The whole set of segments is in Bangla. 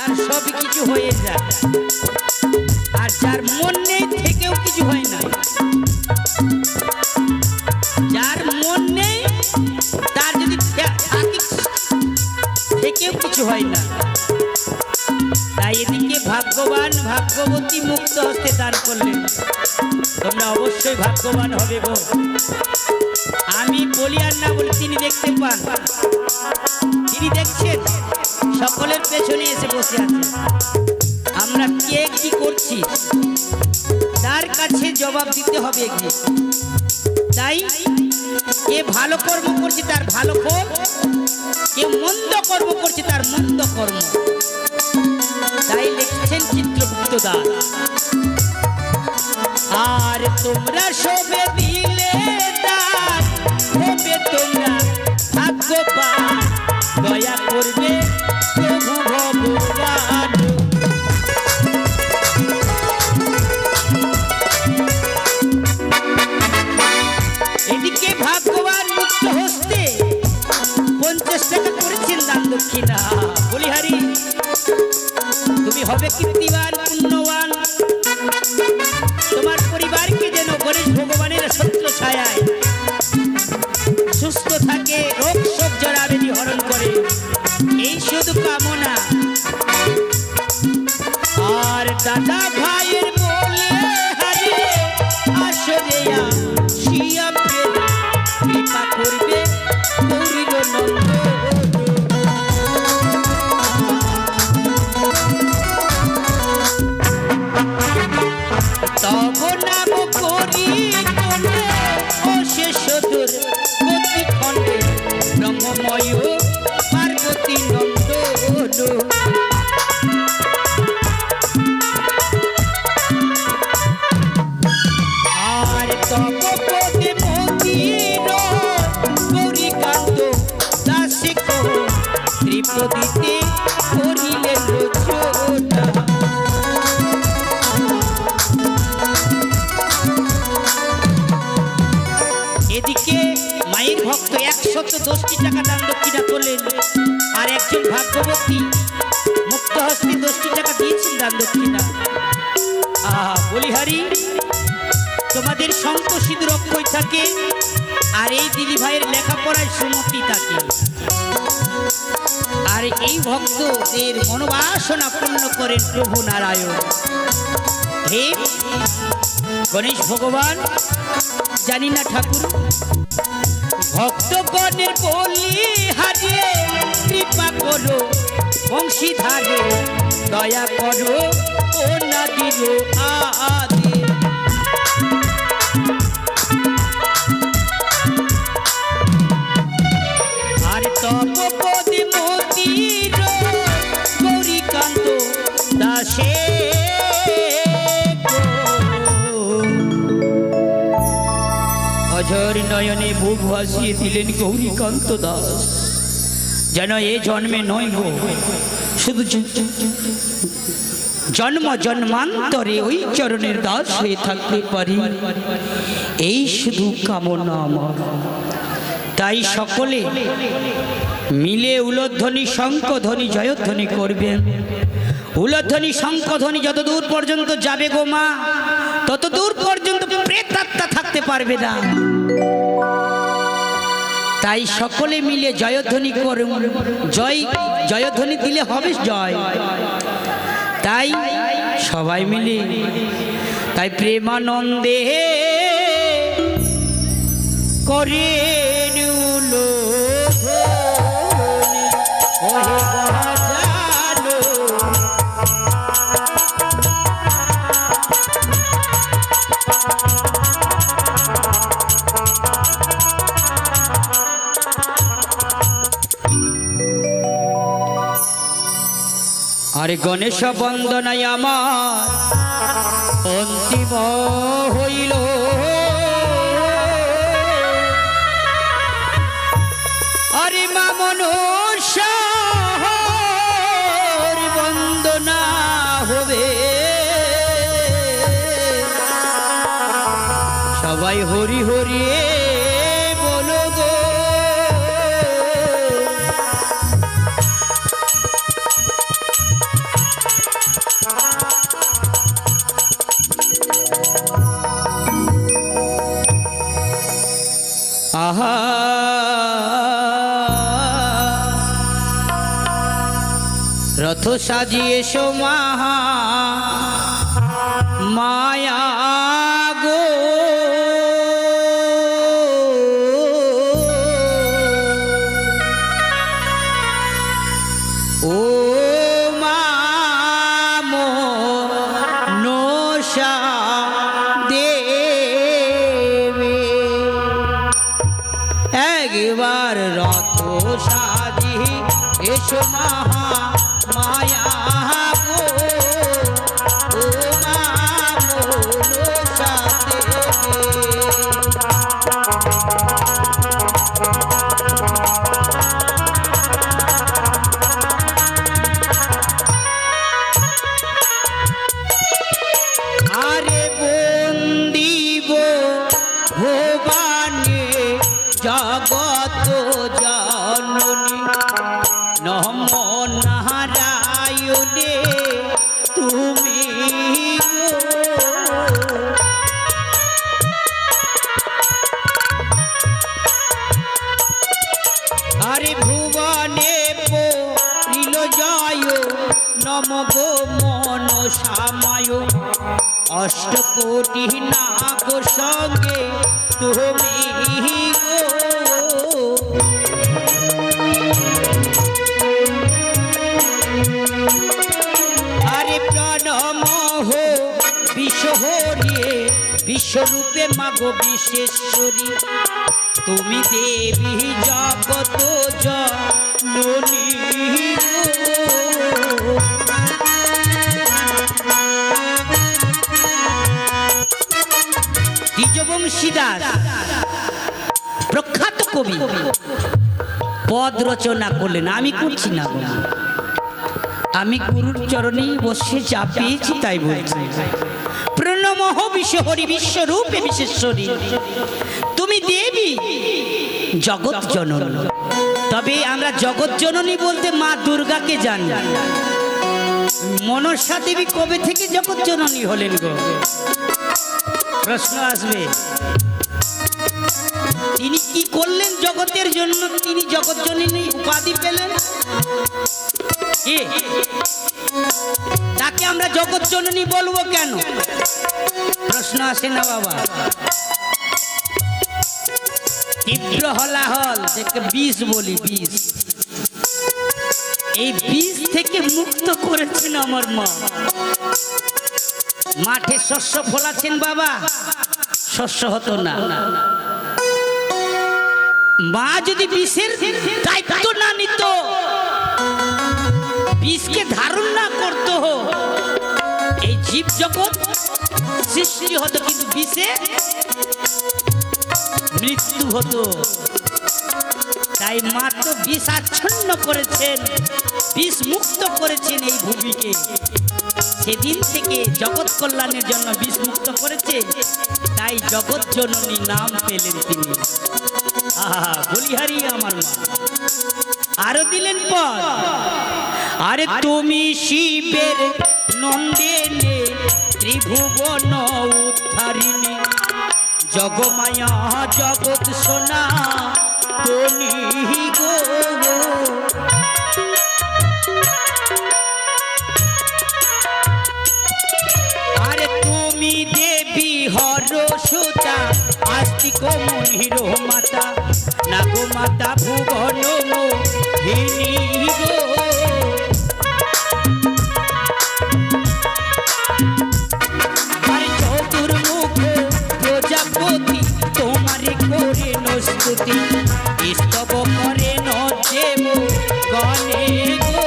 তার সবই কিছু হয়ে যায়, আর যার মন নেই থেকেও কিছু হয় না। যার মন নেই তার যদি থেকেও কিছু হয় না। তাই এদিকে ভাগ্যবান ভাগ্যবতী মুক্ত হস্তে দান করলেন। তোমরা অবশ্যই ভাগ্যবান হবে গো। আমি বলি আর না বলি, তিনি দেখতে পান, তিনি দেখছেন, সকলের পেছনে এসে বসে আছে। আমরা কে কি করছি তার কাছে জবাব দিতে হবে। তাই কে ভালো কর্ম করছে তার ভালো ফল, কে মন্দ কর্ম করছে তার মন্দ কর্ম। তাই লিখছেন চিত্রগুপ্ত দাস, আর তোমরা সবে দিলে দান হবে তোমরা ভাগ্যবান, দয়া করবে প্রভু ভগবান। এদিকে ভাগ্যবান মুক্ত হস্তে 50 টাকা করেছেন দান দক্ষিণা। বলিহারি তুমি হবে কীর্তিবান পুণ্যবান, তোমার পরিবারকে যেন গণেশ ভগবানের ছত্র ছায়ায় সুস্থ থাকে, রোগ শোক জরাবেদি হরণ করে, এই শুধু কামনা। আর দাদা ভাইয়ের বলে হারে আসরে শিয়া কৃপা করবে গৌরীর নন্দ। তব নাম করি তোলে ও শেষ দূর গতি খণ্ডে ব্রহ্মময় পার্বতী নন্দ। আর তব পদে মন্দির গৌরীকান্ত দাসিক ত্রিপদীতে করিলেন রচনা। এদিকে মায়ের ভক্ত 110 টাকা দান দক্ষিণা করলেন, আর একজন ভাগ্যবতী মুক্ত হস্তে 10 টাকা দিয়েছেন দান দক্ষিণা। বলিহারি তোমাদের শঙ্খ সিঁদুর অক্ষয় থাকে, আর এই দিদি ভাইয়ের লেখাপড়ায় সুমতি থাকে, আর এই ভক্তদের মনোবাসনা পূর্ণ করেন প্রভু নারায়ণ। হে গণেশ ভগবান, জানি না ঠাকুর, ভক্তগণের বলি হারিয়ে কৃপা করো বংশীধারে, দয়া করো ও নাদির আদে। আর তব পদে মতির গৌরীকান্ত দাসে অঝর নয়নে বুক ভাসিয়ে দিলেন গৌরীকান্ত দাস। যেন এ জন্মে নয় গো, শুধু জন্ম জন্মান্তরে ওই চরণের দাস হয়ে থাকতে পারি, এই শুধু কামনা আমার। তাই সকলে মিলে উলধ্বনি শঙ্খধ্বনি জয়ধ্বনি করবেন। উলধ্বনি শঙ্খধ্বনি যত দূর পর্যন্ত যাবে গো মা, তত দূর পর্যন্ত প্রেতাত্মা থাকতে পারবে না। তাই সকলে মিলে জয়ধ্বনি করুন। জয়ধ্বনি দিলে হবে জয়। তাই সবাই মিলে, তাই প্রেমানন্দে করে আরে গণেশ বন্দনায় আমার অন্তিম হইল, আরে মা মনসার বন্দনা হবে। সবাই হরি হরি বলো গো। আহা রথ সাজিয়ে সোমাহা মায়া গো ও মামো নশা দেবে একবার রথ সাজি এসো মাহা মায়া গো ও মামো নশা দেবে আরে বন্দিব ভবানে জগত জননী নম নারায়ণে তুমি গো। আরে ভুবনে পরিল জয় নম গো মনসামায় অষ্টকোটি নাগ সঙ্গে তুমি গো। আরে প্রণমঃ বিশ্বহরিয়ে বিশ্বরূপে মাগো বিশেশ্বরী তুমি দেবী জগত জননী গো। দ্বিজবংশীদাস প্রখ্যাত কবি পদ রচনা করলেন, আমি করছি না, আমি গুরুর চরণে বসে যা পেয়েছি তাই বলছি। প্রণমঃ বিশ্বহরি বিশ্বরূপে বিশেশ্বরী তুমি দেবী জগৎ জননী। তবে আমরা জগৎ জননী বলতে মা দুর্গাকে জানি। মনসা দেবী কবে থেকে জগৎ জননী হলেন গো? প্রশ্ন আসবে, তিনি কি করলেন জগতের জন্য তিনি জগৎ জননী উপাধি পেলেন? তাকে আমরা জগৎ জননী বলবো কেন? প্রশ্ন আসে না বাবা? তীব্র হলাহল থেকে বিষ বলি, বিষ, এই বিষ থেকে মুক্ত করেছেন আমার মা। মাঠে শস্য ফলাচ্ছেন বাবা, শস্য হতো না। মা যদি বিষের দায়িত্ব না নিত, বিষকে ধারণ না করতো, এই জীব জগৎ সৃষ্টি হতো, কিন্তু বিষে মৃত্যু হতো। তাই মা তো বিষ আচ্ছন্ন করেছেন, বিষ মুক্ত করেছেন এই ভূমিকে। সেদিন থেকে জগৎ কল্যাণের জন্য বিষ মুক্ত করেছে, তাই জগৎ জননী নাম পেলেন তিনি। আহা বলিহারি আমার মা। আরো দিলেন পদ, আরে তুমি শিবের নন্দিনী ত্রিভুবন উদ্ধারিণী জগমায়া জগৎ সোনা তুমি গো। আরে তুমি দেবী হরসুতা আস্তিক মনির মাতা নাগো মাতা ভুবন মোহিনী গো। প্রজাপতি তোমারে করে নস্তুতি স্তব করে নদেব গণে গো।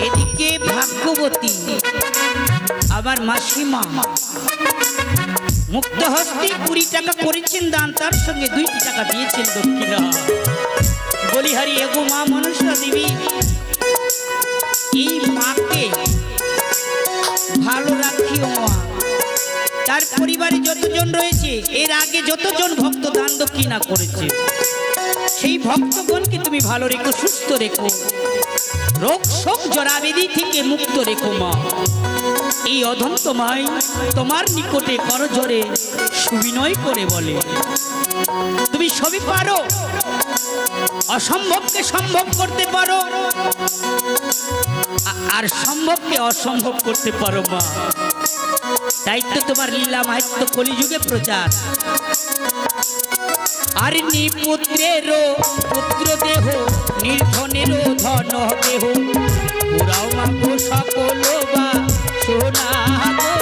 এদিকে ভাগ্যবতী আবার মাসিমা মুক্ত হস্তে 20 টাকা করেছেন দান, তার সঙ্গে 2টি টাকা দিয়েছেন দক্ষিণা। বলিহারি এগো মা মনসা দেবী, এই মাকে ভালো রাখিও মা। তার পরিবারে যতজন রয়েছে, এর আগে যতজন ভক্ত দান দক্ষিণা করেছে, সেই ভক্তগণকে তুমি ভালো রেখো, সুস্থ রেখো, রোগ শোক জরাবেদি থেকে মুক্ত রেখো মা। এই অধম তোমায় তোমার নিকটে করজোরে সুবিনয় করে বলে, তুমি সবই পারো, অসম্ভবকে সম্ভব করতে পারো, আর সম্ভবকে অসম্ভব করতে পারো মা। তাই তো তোমার লীলা মাহাত্ম্য কলিযুগে প্রচার। আর নিপুত্রেরও পুত্র দেহ, নির্ধনেরও ধন দেহ, পুরাও মাগো সকল বা সোনা গো।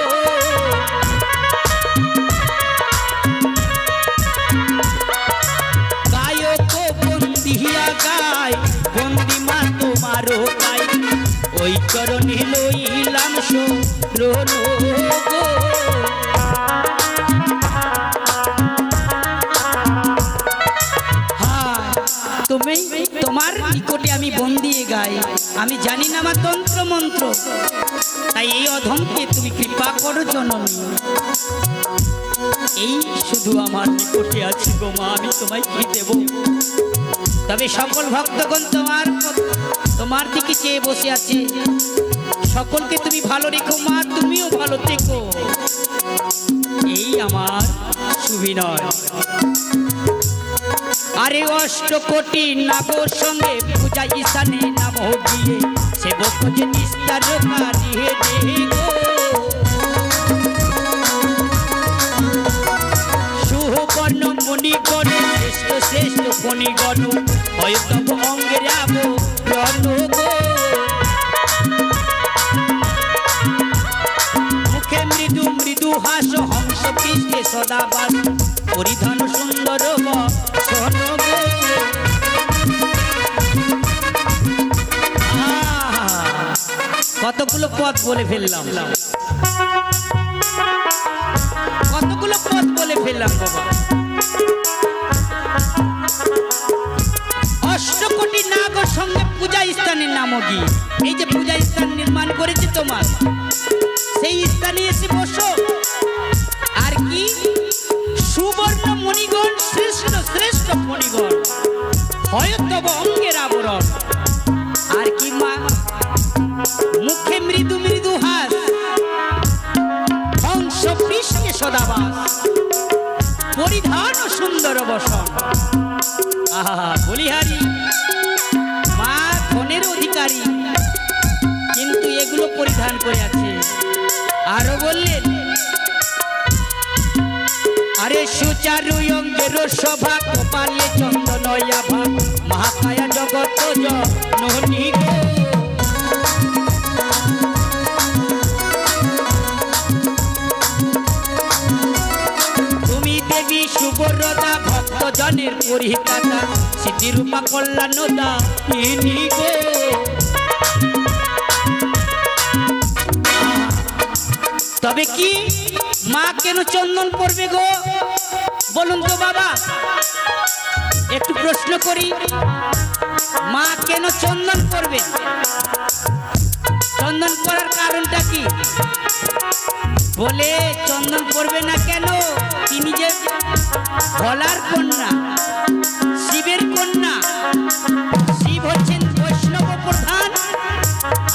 গায়ক বন্দিয়া গায়, বন্দিমা তোমারও গায়, ওই চরণে লইলাম শরণ গো। তুমি তোমার নিকটে আমি বন্দিয়ে গাই, আমি জানি না আমার তন্ত্র মন্ত্র, তাই এই অধমকে তুমি কৃপা করো জননী। এই শুধু আমার নিকটে আছি গো মা, আমি তোমায় কি দেব? তবে সকল ভক্তগণ তোমার দিকে চেয়ে বসে আছে, সকলকে তুমি ভালো রেখো মা, তুমিও ভালো থেকো, এই আমার সুবিনয়। আরে অষ্টকোটি নাগর সঙ্গে পূজা ঈশানে নাম দিয়ে, সেবক যে নিস্তার কারিয়ে দে গো। সুবর্ণ মণিগণ শ্রেষ্ঠ শ্রেষ্ঠ ফণিগণ, হয়তো অঙ্গের আবরণ গো। মুখে মৃদু মৃদু হাস, হংস পৃষ্ঠে সদাবাস, পরিধান সুন্দর বসন গো। কতগুলো পদ বলে ফেললাম, কতগুলো পদ বলে ফেললাম বাবা। অষ্টকোটি নাগর সঙ্গে পূজা স্থানের নামও কি, এই যে পূজা স্থান নির্মাণ করেছে তোমার, সেই স্থানে এসে বসো। আর কি সুবর্ণ মণিগণ শ্রেষ্ঠ শ্রেষ্ঠ ফণিগণ, হয়তো অঙ্গের আবরণ। আর কি মা মুখে মৃদু মৃদু হাস, হংস পৃষ্ঠে সদাবাস, পরিধান সুন্দর বসন। আহা বলিহারি মা ধনের অধিকারী, কিন্তু এগুলো পরিধান করে আছে। আরো বললেন আরে সুচারু অঙ্গের সভা, কপালে চন্দনয়া ভাব, মহাকায়া জগৎ জননী গো। তুমি দেবী সুবরদা, ভক্ত জনের পরিহিতা, সিদ্ধিরূপা কল্যাণদা ইনি গো। তবে কি মা কেন চন্দন পরবে গো বলুন তো বাবা, একটু প্রশ্ন করি, মা কেন চন্দন পরবে? চন্দন পরার কারণটা কি? বলে চন্দন পরবে না কেন? তিনি যে ভোলার কন্যা, শিবের কন্যা, শিব হচ্ছেন বৈষ্ণব প্রধান,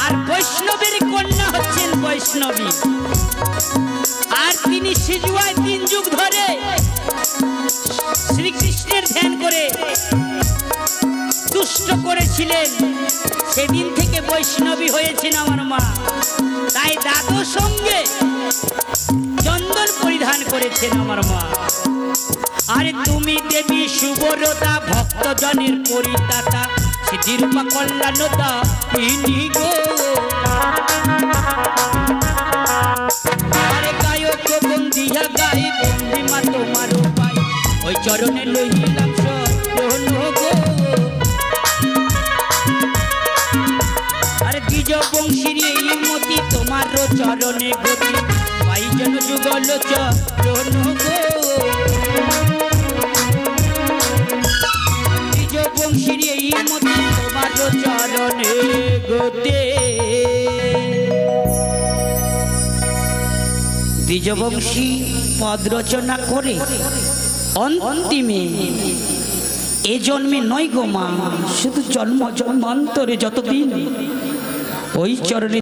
আর বৈষ্ণবের কন্যা হচ্ছেন বৈষ্ণবী। আর তিনি সিজুয়ায় 3 যুগ ধরে শ্রীকৃষ্ণের ধ্যান করে তুষ্ট করেছিলেন, সেদিন থেকে বৈষ্ণবী হয়েছেন আমার মা। তাই দাদুর সঙ্গে চন্দন পরিধান করেছেন আমার মা। আরে তুমি দেবী সুবরদা, ভক্ত জনের পরিদাতা, সিদ্ধিরূপা কল্যাণদা ইনি গো। আরে গায়ক বন্দিয়া গাই, বন্দিমা তোমারও পাই, ওই চরণে লইলাম শরণ গো। আরে দ্বিজ বংশীর এই মতি, তোমারও চরণে গতি, পাই যেন যুগল চরণ গো। দ্বিজ বংশীর এই মতি, তোমারও চরণে গতি। দ্বিজবংশী পদ রচনা করে অন্তিমে এ জন্মে নয় গো মা, শুধু জন্ম জন্মান্তরে যতদিন ওই চরণে